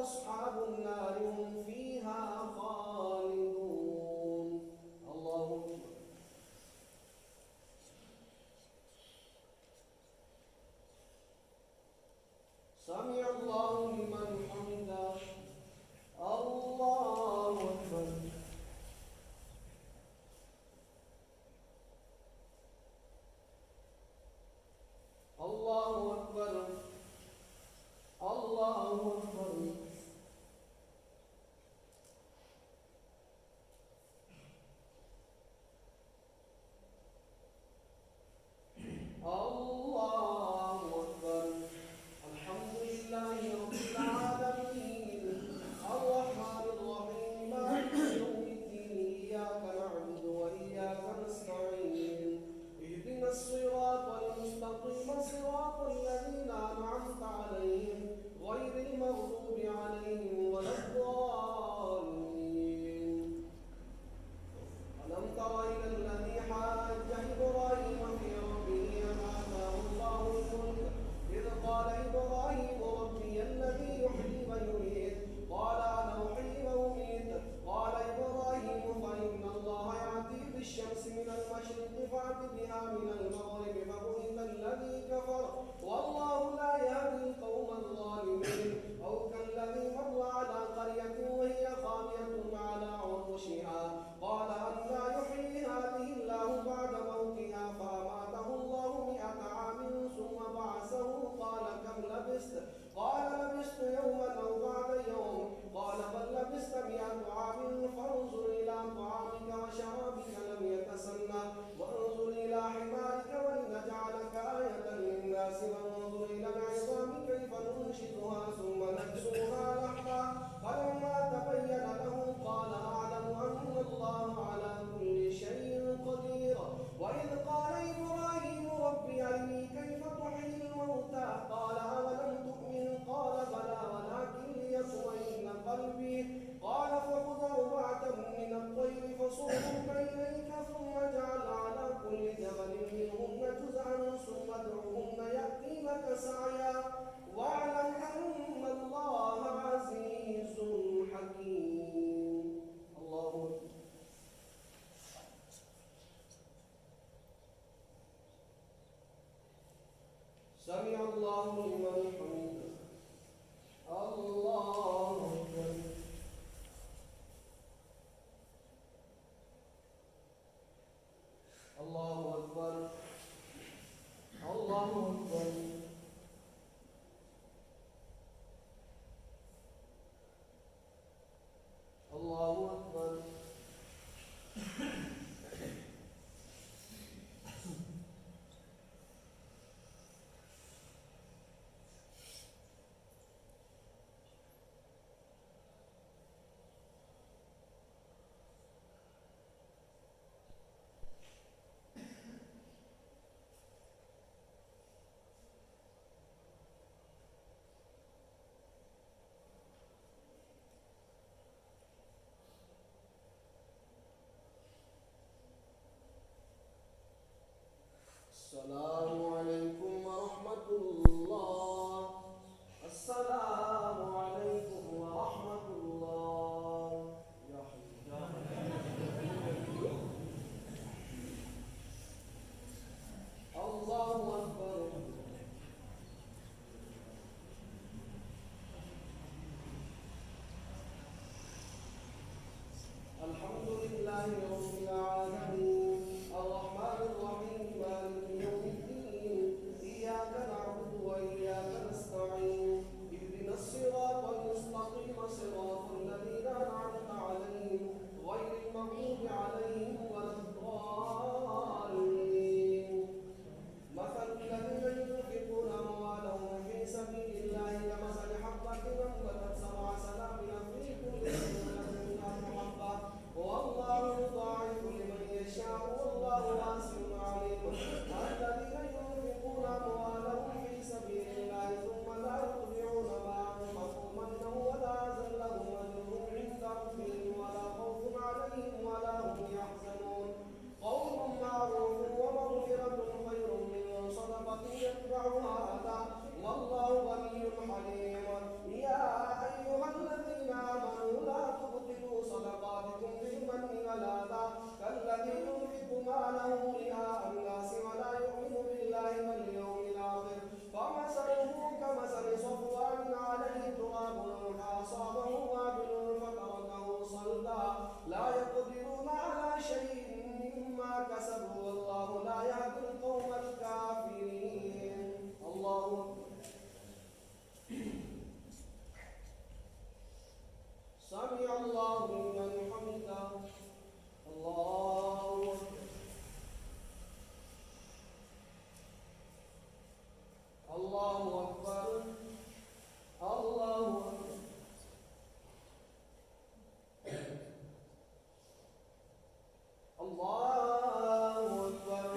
أصحاب النار هم فيها خالدون. الله أكبر. سمع الله لمن حمده. الله أكبر. الله أكبر. الله أكبر. الله أكبر. الحمد لله رب العالمين الرحمن الرحيم مالك يوم الدين إياك نعبد وإياك نستعين اهدنا الصراط المستقيم صراط الذين أنعمت عليهم غير المغضوب عليهم ولا الضالين. ألم تر إلى الذي حاج إبراهيم في ربه أن آتاه الله الملك إذ قال إبراهيم ربي الذي يحيي ويميت قال أنا أحيي وأميت قال إبراهيم فإن الله يأتي بالشمس من المشرق فأت بها من المغرب فبهت الذي كفر والله لا يهدي القوم الظالمين. أو كالذي مر على قرية وهي خاوية على عروشها قال أنى يحيي هذه الله بعد موتها فأماته الله 100 عام ثم بعثه قال كم لبثت قال لبثت يوما أو بعد يوم قال بل لبثت 100 عام فانظر إلى طعامك وشرابك لم يتسنى وانظر إلى حمارك ولنجعلك آية للناس وانظر إلى العظام كيف ننشدها ثم نكسوها لحما فلما تبين له قال أعلم أن الله على كل شيء قدير. وإذ قال إبراهيم ربي أرني كيف تحيي الموتى قال أولم تؤمن قال بلى ولكن ليطمئن قلبي قال فخذ 4 من الطير فصرهن إليك ثم اجعل على كل جبل منهن جزءا ثم ادعهن يأتينك سعيا واعلم أن الله عزيز حكيم. الله أكبر. سمع الله لمن حمده. الله أكبر. الله أكبر. الله أكبر. الله أكبر. السلام عليكم ورحمة الله. السلام عليكم ورحمة الله. يا الله أكبر. الحمد لله رب العالمين الرحمن الرحيم مالك يوم الدين الله أكبر الله أكبر الله أكبر.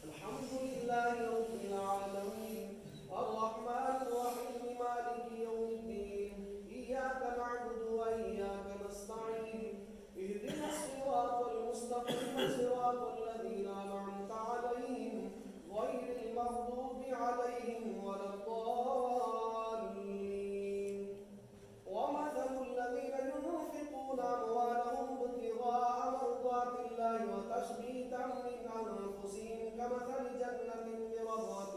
الحمد لله رب العالمين الرحمن الرحيم مالك يوم الدين إياك نعبد وإياك نستعين اهدنا الصراط المستقيم صراط الذين أنعمت عليهم غير المغضوب عليهم ولا الضالين. ومثل الذين ينفقون أموالهم ابتغاء مرضات الله وتثبيتا من أنفسهم كمثل جنة بربوة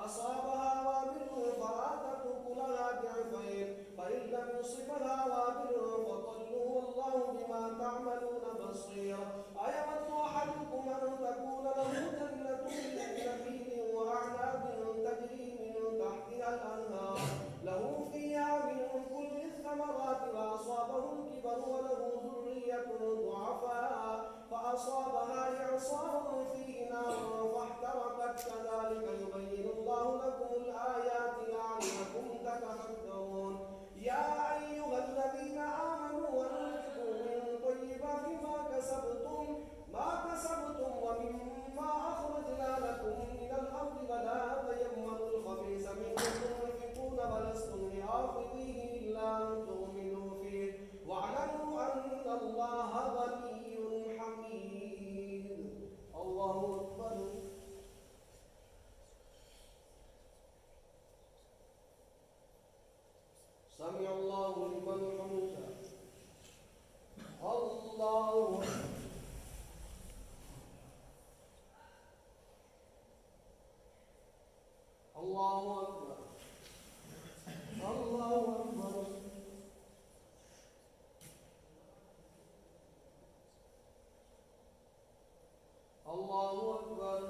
أصابها وابل فآتت أكلها ضعفين فإن لم يصبها وابل فطل والله بما تعملون بصير. أيود أحدكم أن تكون له جنة من نخيل وأعناب تجري من تحتها الأنهار له فيها من كل الثمرات فأصابه الكبر وله ذرية ضعفاء فأصابها إعصار فيه نار فاحترقت كذلك يبين الله لكم الآيات لعلكم تتفكرون. يا أيها الذين آمنوا أنفقوا من طيبات ما كسبتم ومما أخرجنا لكم من الأرض ولا تيمموا الخبيث منه تنفقون ولستم بآخذيه إلا أن تؤمنوا فيه واعلموا أن الله غني حميد. الله أكبر. سمع الله لمن حمده. الله أكبر. الله أكبر. الله أكبر. الله أكبر.